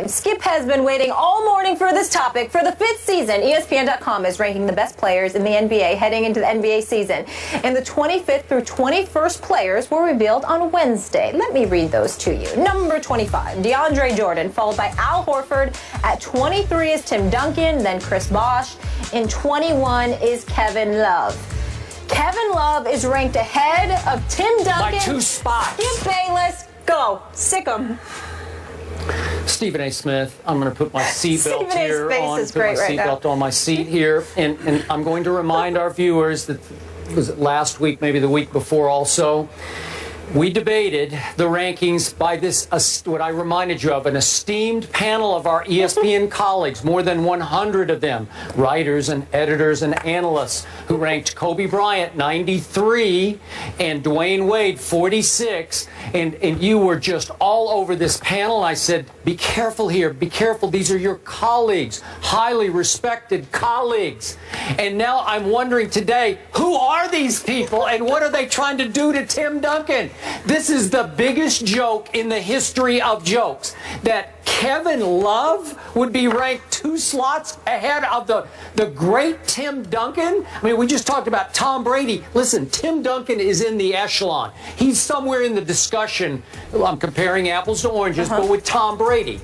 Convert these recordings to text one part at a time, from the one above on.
Skip has been waiting all morning for this topic. For the 5th season, ESPN.com is ranking the best players in the NBA heading into the NBA season. And the 25th through 21st players were revealed on Wednesday. Let me read those to you. Number 25, DeAndre Jordan, followed by Al Horford. At 23 is Tim Duncan, then Chris Bosh. In 21 is Kevin Love. Kevin Love is ranked ahead of Tim Duncan. By 2 spots. Skip Bayless, go. Sick 'em. Stephen A. Smith, I'm going to put my seatbelt here on. Put my seatbelt on my seat here, and I'm going to remind our viewers that was it last week, maybe the week before, also. We debated the rankings by this, what I reminded you of, an esteemed panel of our ESPN colleagues, more than 100 of them, writers and editors and analysts, who ranked Kobe Bryant 93 and Dwayne Wade 46. And you were just all over this panel. And I said, be careful here, be careful. These are your colleagues, highly respected colleagues. And now I'm wondering today, who are these people and what are they trying to do to Tim Duncan? This is the biggest joke in the history of jokes, that Kevin Love would be ranked 2 slots ahead of the great Tim Duncan. I mean, we just talked about Tom Brady. Listen, Tim Duncan is in the echelon. He's somewhere in the discussion. I'm comparing apples to oranges, but with Tom Brady.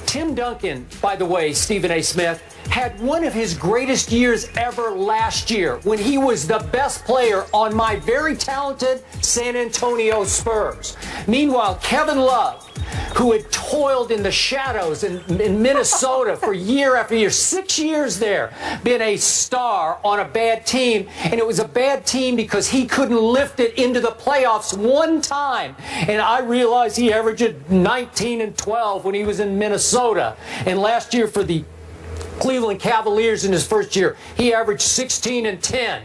Tim Duncan, by the way, Stephen A. Smith, had one of his greatest years ever last year when he was the best player on my very talented San Antonio Spurs. Meanwhile, Kevin Love, who had toiled in the shadows in Minnesota for year after year, 6 years there, been a star on a bad team. And it was a bad team because he couldn't lift it into the playoffs one time. And I realized he averaged 19 and 12 when he was in Minnesota. And last year for the Cleveland Cavaliers in his first year, he averaged 16 and 10.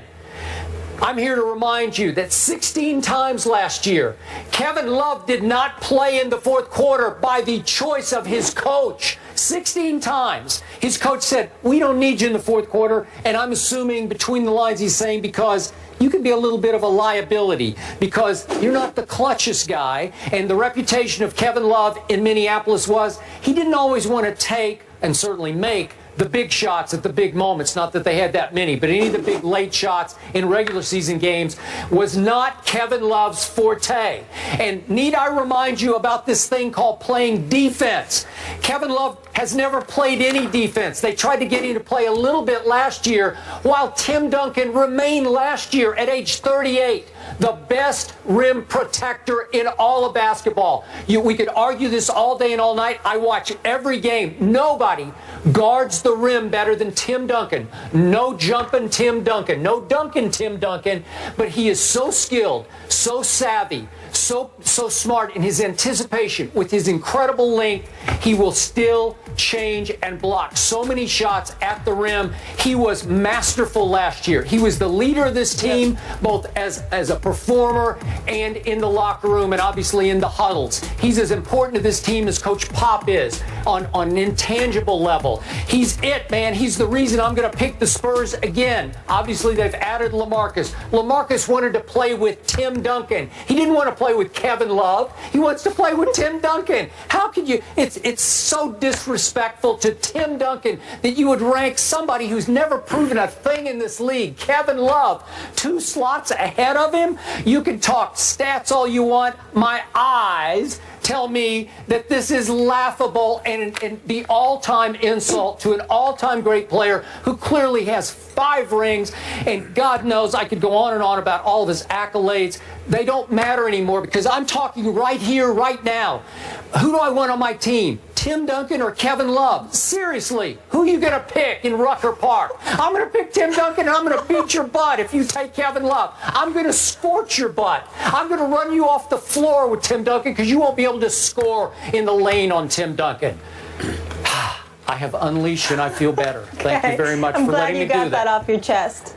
I'm here to remind you that 16 times last year, Kevin Love did not play in the fourth quarter by the choice of his coach. 16 times. His coach said, we don't need you in the fourth quarter. And I'm assuming between the lines he's saying because you can be a little bit of a liability because you're not the clutchest guy. And the reputation of Kevin Love in Minneapolis was he didn't always want to take and certainly make the big shots at the big moments. Not that they had that many, but any of the big late shots in regular season games was not Kevin Love's forte. And need I remind you about this thing called playing defense? Kevin Love has never played any defense. They tried to get him to play a little bit last year, while Tim Duncan remained last year at age 38 the best rim protector in all of basketball. We could argue this all day and all night. I watch every game. Nobody guards the rim better than Tim Duncan. No jumping Tim Duncan. No dunking Tim Duncan. But he is so skilled, so savvy, so smart in his anticipation. With his incredible length, he will still change and block so many shots at the rim. He was masterful last year. He was the leader of this team, both as a performer and in the locker room and obviously in the huddles. He's as important to this team as Coach Pop is on an intangible level. He's it, man. He's the reason I'm going to pick the Spurs again. Obviously, they've added LaMarcus. LaMarcus wanted to play with Tim Duncan. He didn't want to play with Kevin Love. He wants to play with Tim Duncan. How could you? It's so disrespectful to Tim Duncan that you would rank somebody who's never proven a thing in this league, Kevin Love, 2 slots ahead of him. You can talk stats all you want. My eyes tell me that this is laughable and the all-time insult to an all-time great player who clearly has 5 rings, and God knows I could go on and on about all of his accolades. They don't matter anymore because I'm talking right here, right now. Who do I want on my team? Tim Duncan or Kevin Love? Seriously, who are you going to pick in Rucker Park? I'm going to pick Tim Duncan and I'm going to beat your butt if you take Kevin Love. I'm going to scorch your butt. I'm going to run you off the floor with Tim Duncan because you won't be able to score in the lane on Tim Duncan. I have unleashed and I feel better. Thank you very much for letting me do that. I'm glad you got that off your chest.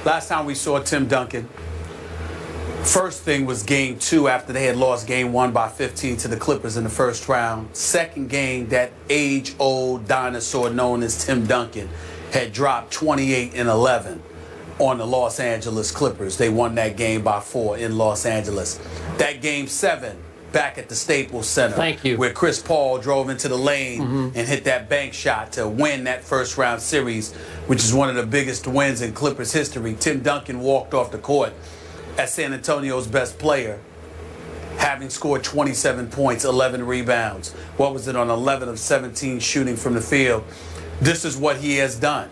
Last time we saw Tim Duncan, first thing was game 2 after they had lost game 1 by 15 to the Clippers in the first round. Second game, that age-old dinosaur known as Tim Duncan had dropped 28 and 11 on the Los Angeles Clippers. They won that game by 4 in Los Angeles. That game 7, back at the Staples Center. Thank you. Where Chris Paul drove into the lane and hit that bank shot to win that first-round series, which is one of the biggest wins in Clippers history. Tim Duncan walked off the court as San Antonio's best player, having scored 27 points, 11 rebounds. What was it, on 11 of 17 shooting from the field? This is what he has done.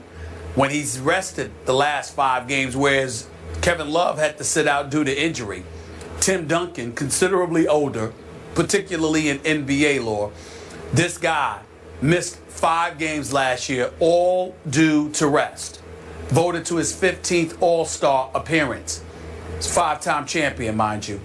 When he's rested the last 5 games, whereas Kevin Love had to sit out due to injury, Tim Duncan, considerably older, particularly in NBA lore, this guy missed 5 games last year, all due to rest. Voted to his 15th All-Star appearance. He's a 5-time champion, mind you.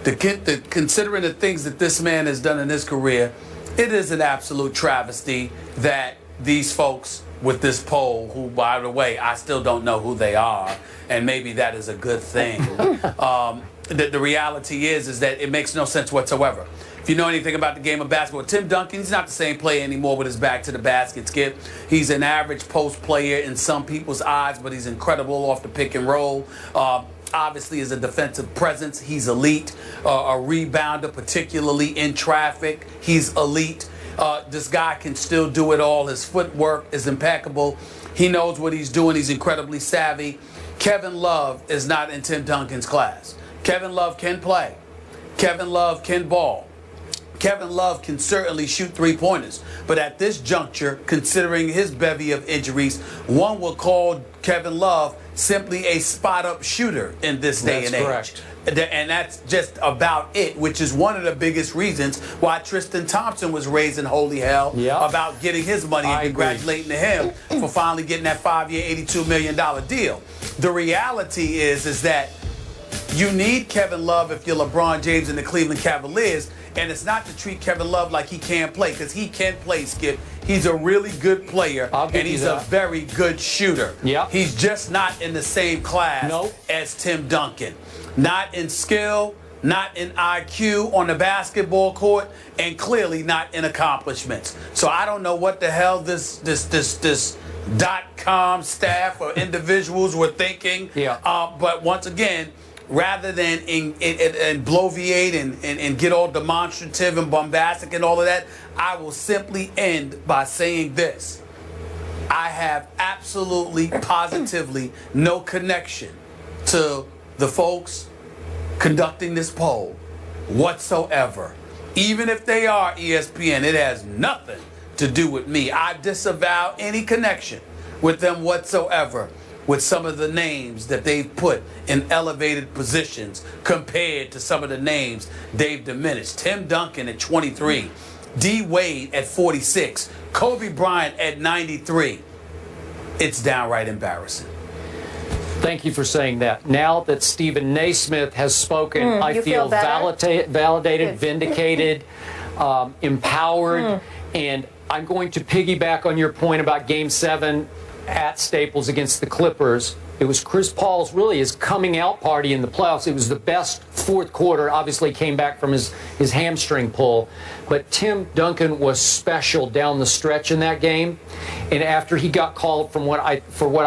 Considering the things that this man has done in his career, it is an absolute travesty that these folks with this poll, who, by the way, I still don't know who they are, and maybe that is a good thing. The reality is that it makes no sense whatsoever. If you know anything about the game of basketball, Tim Duncan, he's not the same player anymore with his back to the basket, Skip. He's an average post player in some people's eyes, but he's incredible off the pick and roll. Obviously, as a defensive presence, he's elite. A rebounder, particularly in traffic, he's elite. This guy can still do it all. His footwork is impeccable. He knows what he's doing. He's incredibly savvy. Kevin Love is not in Tim Duncan's class. Kevin Love can play. Kevin Love can ball. Kevin Love can certainly shoot 3-pointers. But at this juncture, considering his bevy of injuries, one will call Kevin Love simply a spot-up shooter in this day and age. Correct. And that's just about it, which is one of the biggest reasons why Tristan Thompson was raising holy hell about getting his money, and congratulating him for finally getting that 5-year, $82 million deal. The reality is that you need Kevin Love if you're LeBron James and the Cleveland Cavaliers, and it's not to treat Kevin Love like he can't play, because he can play, Skip. He's a really good player, and he's a very good shooter. He's just not in the same class as Tim Duncan. Not in skill, not in IQ on the basketball court, and clearly not in accomplishments. So I don't know what the hell this .com staff or individuals were thinking. But once again, rather than bloviate and get all demonstrative and bombastic and all of that, I will simply end by saying this. I have absolutely, positively no connection to the folks conducting this poll whatsoever. Even if they are ESPN, it has nothing to do with me. I disavow any connection with them whatsoever, with some of the names that they've put in elevated positions compared to some of the names they've diminished. Tim Duncan at 23, D. Wade at 46, Kobe Bryant at 93. It's downright embarrassing. Thank you for saying that. Now that Stephen Naismith has spoken, I feel validated, vindicated, empowered, and I'm going to piggyback on your point about Game 7 at Staples against the Clippers. It was Chris Paul's, really, his coming out party in the playoffs. It was the best fourth quarter. Obviously came back from his hamstring pull. But Tim Duncan was special down the stretch in that game. And after he got called for what I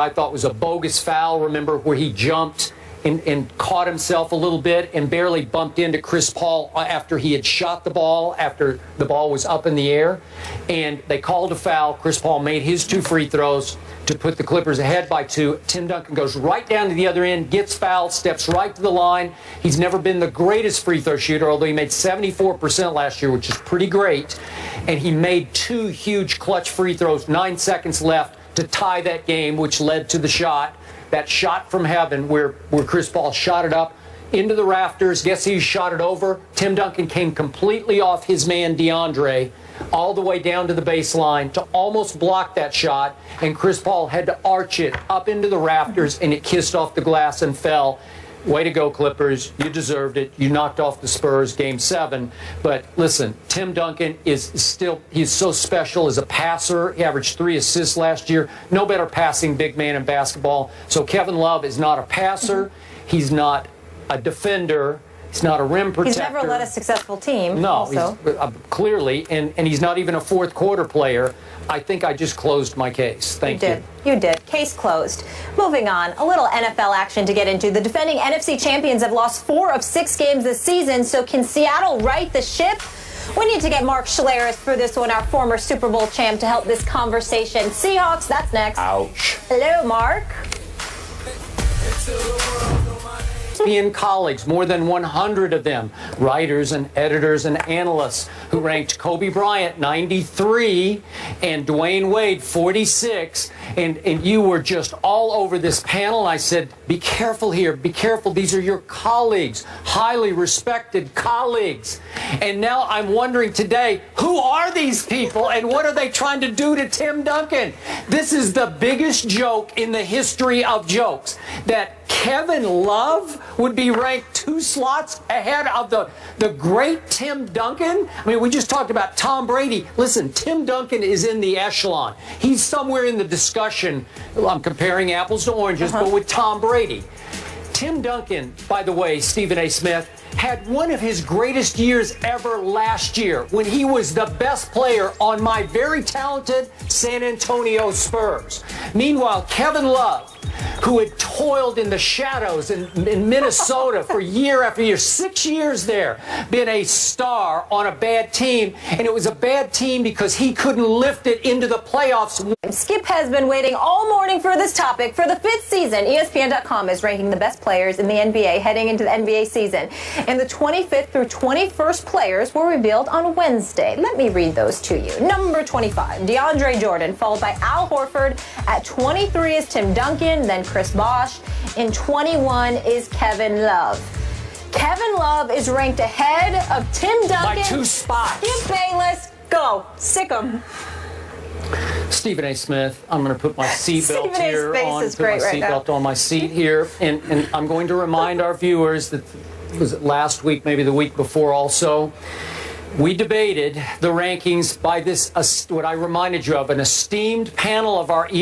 thought was a bogus foul, remember, where he jumped and caught himself a little bit and barely bumped into Chris Paul after he had shot the ball, after the ball was up in the air. And they called a foul. Chris Paul made his 2 free throws to put the Clippers ahead by 2. Tim Duncan goes right down to the other end, gets fouled, steps right to the line. He's never been the greatest free throw shooter, although he made 74% last year, which is pretty great. And he made 2 huge clutch free throws, 9 seconds left to tie that game, which led to the shot. That shot from heaven where Chris Paul shot it up into the rafters. Guess who shot it over? Tim Duncan came completely off his man DeAndre all the way down to the baseline to almost block that shot, and Chris Paul had to arch it up into the rafters, and it kissed off the glass and fell. Way to go, Clippers. You deserved it. You knocked off the Spurs Game 7. But listen, Tim Duncan is still, he's so special as a passer. He averaged 3 assists last year. No better passing big man in basketball. So Kevin Love is not a passer. He's not a defender. He's not a rim protector. He's never led a successful team. No, also. Clearly, and he's not even a fourth quarter player. I think I just closed my case. Thank you. You did. Case closed. Moving on, a little NFL action to get into. The defending NFC champions have lost 4 of 6 games this season, so can Seattle right the ship? We need to get Mark Schleris for this one, our former Super Bowl champ, to help this conversation. Seahawks, that's next. Ouch. Hello, Mark. ESPN colleagues, more than 100 of them, writers and editors and analysts, who ranked Kobe Bryant 93 and Dwayne Wade 46, and you were just all over this panel. And I said, be careful here, be careful. These are your colleagues, highly respected colleagues. And now I'm wondering today, who are these people and what are they trying to do to Tim Duncan? This is the biggest joke in the history of jokes, that Kevin Love would be ranked 2 slots ahead of the great Tim Duncan. I mean, we just talked about Tom Brady. Listen, Tim Duncan is in the echelon. He's somewhere in the discussion. I'm comparing apples to oranges, but with Tom Brady. Tim Duncan, by the way, Stephen A. Smith, had one of his greatest years ever last year when he was the best player on my very talented San Antonio Spurs. Meanwhile, Kevin Love, who had toiled in the shadows in Minnesota for year after year, 6 years there, been a star on a bad team, and it was a bad team because he couldn't lift it into the playoffs. Skip has been waiting all morning for this topic. For the 5th season, ESPN.com is ranking the best players in the NBA heading into the NBA season. And the 25th through 21st players were revealed on Wednesday. Let me read those to you. Number 25, DeAndre Jordan, followed by Al Horford. At 23 is Tim Duncan, then Chris Bosh. In 21 is Kevin Love. Kevin Love is ranked ahead of Tim Duncan. By 2 spots. Skip Bayless, go. Sick 'em. Stephen A. Smith, I'm going to put my seatbelt here on. Is great right now. On my seat here, and I'm going to remind our viewers that was it last week, maybe the week before also. We debated the rankings by this, what I reminded you of, an esteemed panel of our